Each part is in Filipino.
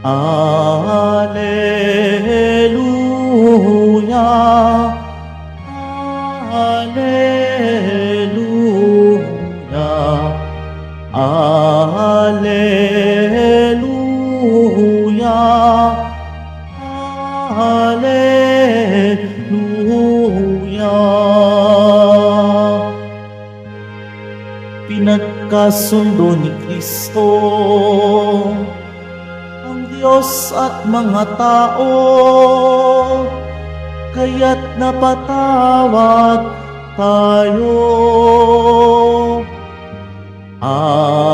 Alleluia, Alleluia, Alleluia, Alleluia. Pinagkasundo ni Kristo ang Diyos at mga tao, kaya't napatawad tayo. Alleluia,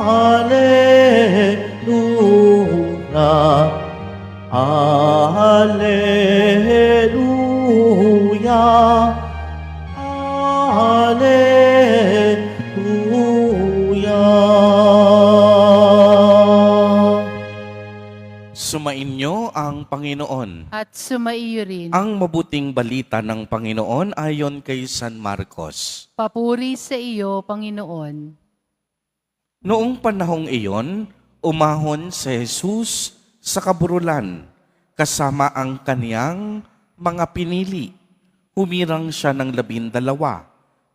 Alleluia, Alleluia, Alleluia. Sumainyo ang Panginoon. At sumaiyo rin. Ang mabuting balita ng Panginoon ayon kay San Marcos. Papuri sa iyo, Panginoon. Noong panahong iyon, umahon si Jesus sa kaburulan kasama ang kaniyang mga pinili. Humirang siya ng 12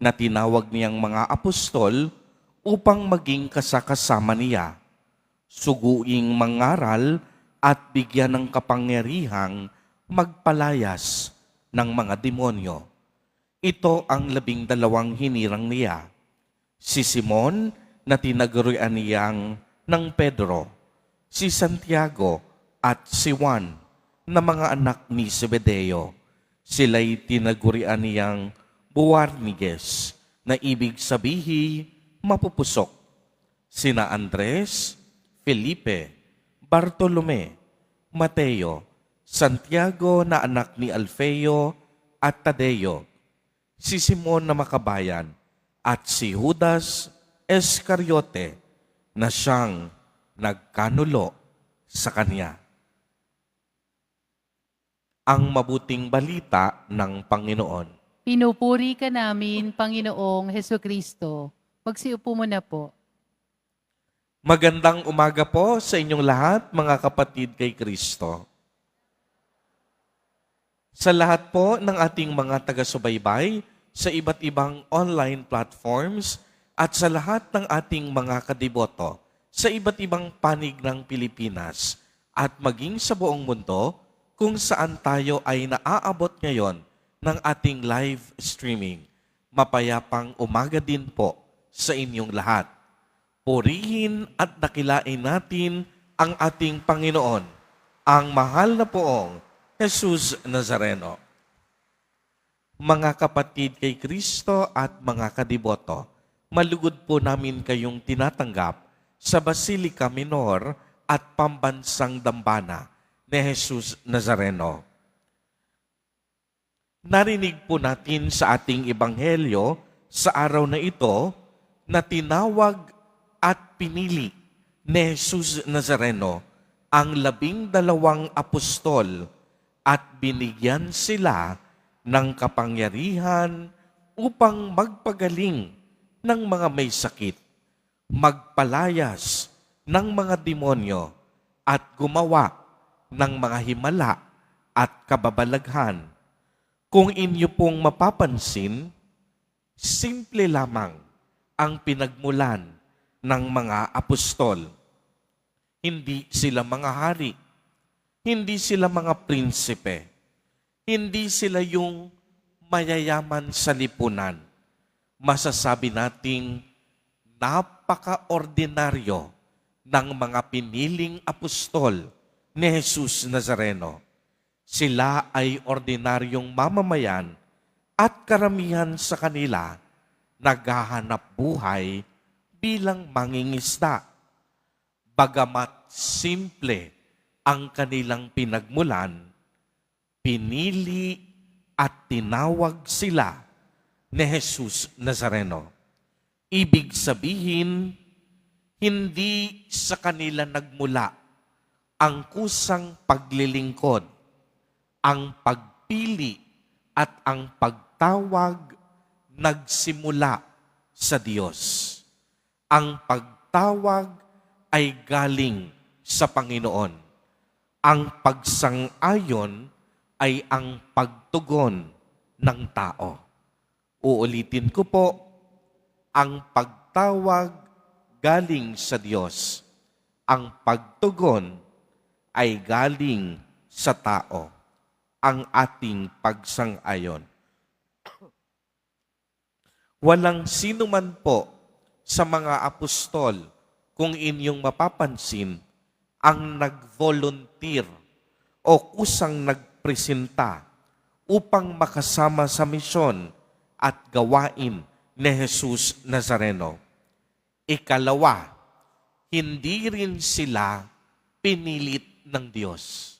na tinawag niyang mga apostol upang maging kasakasama niya. Suguing mangaral at bigyan ng kapangyarihang magpalayas ng mga demonyo. Ito ang 12 hinirang niya. Si Simon na tinagurian niyang ng Pedro, si Santiago at si Juan na mga anak ni Zebedeo. Sila'y tinagurian niyang Boanerges na ibig sabihin mapupusok. Sina Andres, Felipe, Bartolome, Mateo, Santiago na anak ni Alfeo at Tadeo, si Simon na makabayan at si Judas Iscariote na siyang nagkanulo sa kanya. Ang mabuting balita ng Panginoon. Pinupuri ka namin, Panginoong Hesukristo. Magsiupo mo na po. Magandang umaga po sa inyong lahat, mga kapatid kay Kristo. Sa lahat po ng ating mga taga-subaybay sa iba't ibang online platforms at sa lahat ng ating mga kadiboto sa iba't ibang panig ng Pilipinas at maging sa buong mundo kung saan tayo ay naaabot ngayon ng ating live streaming. Mapayapang umaga din po sa inyong lahat. Purihin at dakilain natin ang ating Panginoon, ang mahal na poong Jesus Nazareno. Mga kapatid kay Kristo at mga kadiboto, malugod po namin kayong tinatanggap sa Basilica Minor at Pambansang Dambana ni Jesus Nazareno. Narinig po natin sa ating ebanghelyo sa araw na ito na tinawag at pinili ni Jesus Nazareno ang 12 apostol at binigyan sila ng kapangyarihan upang magpagaling ng mga may sakit, magpalayas ng mga demonyo at gumawa ng mga himala at kababalaghan. Kung inyo pong mapapansin, simple lamang ang pinagmulan ng mga apostol. Hindi sila mga hari, hindi sila mga prinsipe, hindi sila yung mayayaman sa lipunan. Masasabi nating napaka-ordinaryo ng mga piniling apostol ni Jesus Nazareno. Sila ay ordinaryong mamamayan at karamihan sa kanila naghahanap buhay bilang mangingisda. Bagamat simple ang kanilang pinagmulan, pinili at tinawag sila ni Jesus Nazareno. Ibig sabihin, hindi sa kanila nagmula ang kusang paglilingkod, ang pagpili at ang pagtawag nagsimula sa Diyos. Ang pagtawag ay galing sa Panginoon. Ang pagsang-ayon ay ang pagtugon ng tao. Uulitin ko po, ang pagtawag galing sa Diyos. Ang pagtugon ay galing sa tao. Ang ating pagsang-ayon. Walang sino man po sa mga apostol, kung inyong mapapansin, ang nag-volunteer o kusang nagpresenta upang makasama sa misyon at gawain ni Jesus Nazareno. Ikalawa, hindi rin sila pinilit ng Diyos.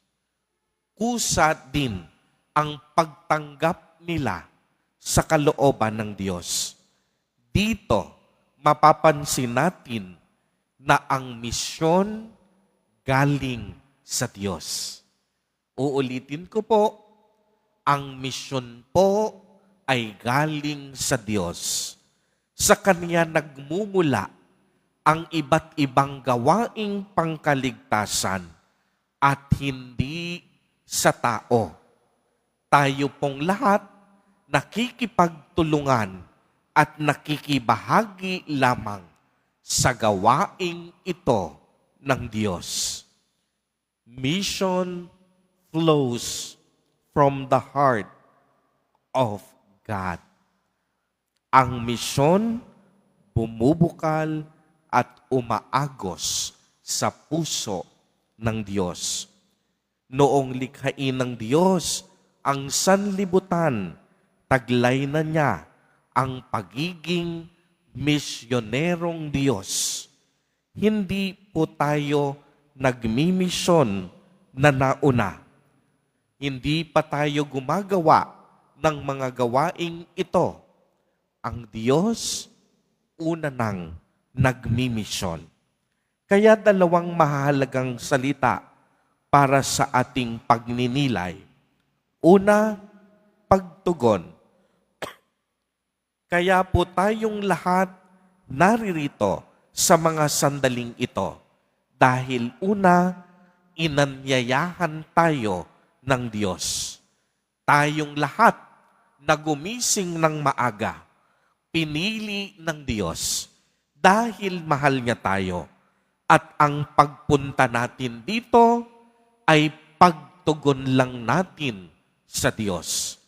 Kusa din ang pagtanggap nila sa kalooban ng Diyos. Dito, mapapansin natin na ang misyon galing sa Diyos. Uulitin ko po, ang misyon po ay galing sa Diyos. Sa Kanya nagmumula ang iba't ibang gawaing pangkaligtasan at hindi sa tao. Tayo pong lahat nakikipagtulungan at nakikibahagi lamang sa gawaing ito ng Diyos. Mission flows from the heart of God. Ang misyon bumubukal at umaagos sa puso ng Diyos. Noong likhain ng Diyos ang sanlibutan, taglay na niya ang pagiging misyonerong Diyos. Hindi po tayo nagmimisyon na nauna. Hindi pa tayo gumagawa ng mga gawaing ito. Ang Diyos una nang nagmimisyon. Kaya dalawang mahalagang salita para sa ating pagninilay. Una, pagtugon. Kaya po tayong lahat naririto sa mga sandaling ito dahil una, inanyayahan tayo ng Diyos. Tayong lahat na gumising ng maaga, pinili ng Diyos dahil mahal niya tayo. At ang pagpunta natin dito ay pagtugon lang natin sa Diyos.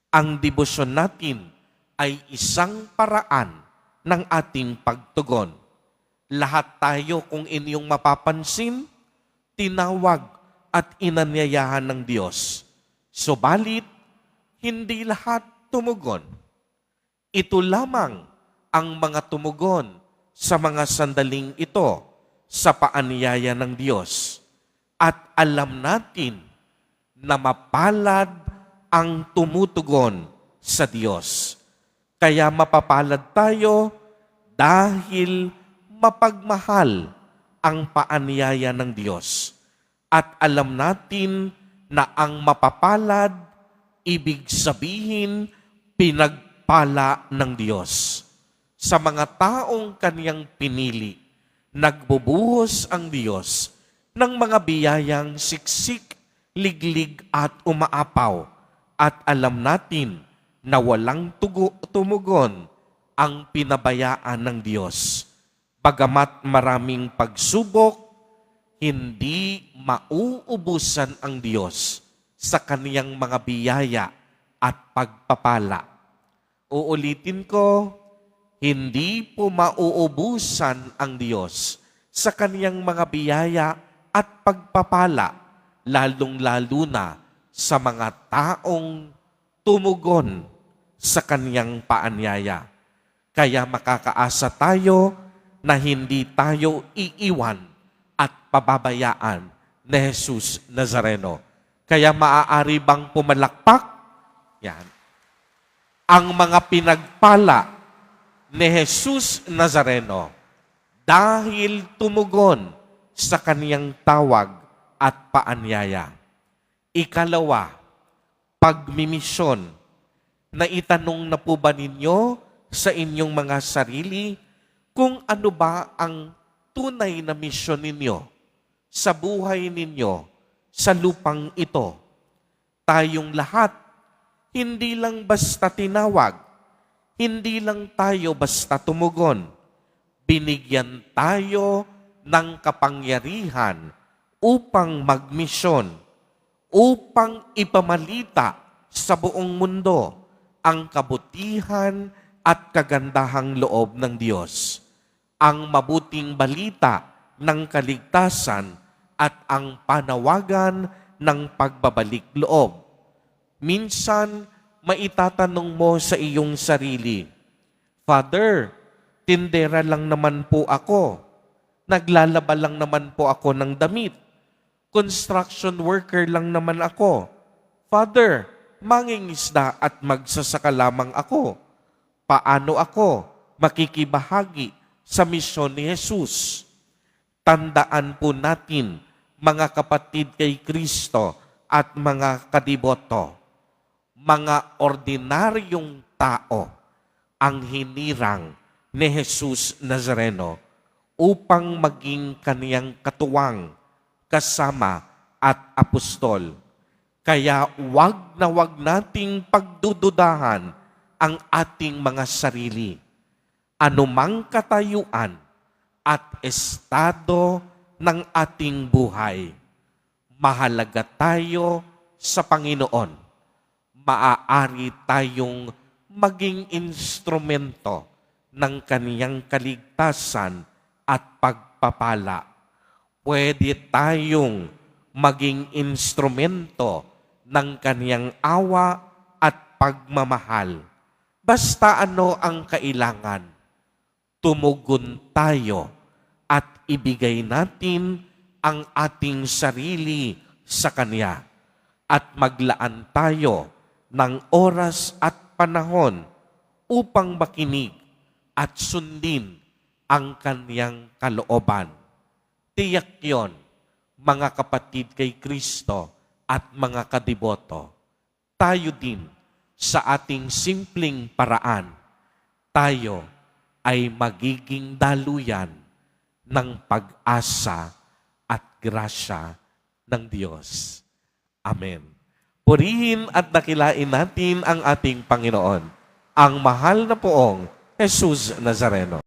Ang debosyon natin ay isang paraan ng ating pagtugon. Lahat tayo, kung inyong mapapansin, tinawag at inanyayahan ng Diyos. Subalit, hindi lahat tumugon. Ito lamang ang mga tumugon sa mga sandaling ito sa paanyaya ng Diyos. At alam natin na mapalad ang tumutugon sa Diyos. Kaya mapapalad tayo dahil mapagmahal ang paanyaya ng Diyos. At alam natin na ang mapapalad, ibig sabihin, pinagpala ng Diyos. Sa mga taong Kaniyang pinili, nagbubuhos ang Diyos ng mga biyayang siksik, liglig at umaapaw. At alam natin na walang tumugon ang pinabayaan ng Diyos. Bagamat maraming pagsubok, hindi mauubusan ang Diyos sa Kaniyang mga biyaya at pagpapala. Uulitin ko, hindi po mauubusan ang Diyos sa Kaniyang mga biyaya at pagpapala, lalong-lalo na sa mga taong tumugon sa Kaniyang paanyaya. Kaya makakaasa tayo na hindi tayo iiwan at pababayaan ni Jesus Nazareno. Kaya maaari bang pumalakpak? Yan. Ang mga pinagpala ni Jesus Nazareno dahil tumugon sa Kaniyang tawag at paanyaya. Ikalawa, pagmimisyon. Naitanong na po ba ninyo sa inyong mga sarili kung ano ba ang tunay na misyon ninyo sa buhay ninyo sa lupang ito. Tayong lahat, hindi lang basta tinawag, hindi lang tayo basta tumugon. Binigyan tayo ng kapangyarihan upang magmisyon, upang ipamalita sa buong mundo ang kabutihan at kagandahang loob ng Diyos, ang mabuting balita ng kaligtasan at ang panawagan ng pagbabalik loob. Minsan, maitatanong mo sa iyong sarili, Father, tindera lang naman po ako. Naglalaba lang naman po ako ng damit. Construction worker lang naman ako. Father, mangingisda at magsasaka lamang ako. Paano ako makikibahagi sa misyon ni Jesus? Tandaan po natin, mga kapatid kay Kristo at mga kadiboto, mga ordinaryong tao ang hinirang ni Jesus Nazareno upang maging kaniyang katuwang, kasama at apostol. Kaya wag na wag nating pagdududahan ang ating mga sarili. Anumang katayuan at estado ng ating buhay, mahalaga tayo sa Panginoon. Maaari tayong maging instrumento ng kaniyang kaligtasan at pagpapala. Pwede tayong maging instrumento ng kaniyang awa at pagmamahal. Basta ano ang kailangan, tumugon tayo at ibigay natin ang ating sarili sa Kanya at maglaan tayo ng oras at panahon upang makinig at sundin ang Kaniyang kalooban. Tiyak yon, mga kapatid kay Kristo at mga kadiboto. Tayo din, sa ating simpleng paraan, tayo ay magiging daluyan ng pag-asa at grasya ng Diyos. Amen. Purihin at dakilain natin ang ating Panginoon, ang mahal na poong Jesus Nazareno.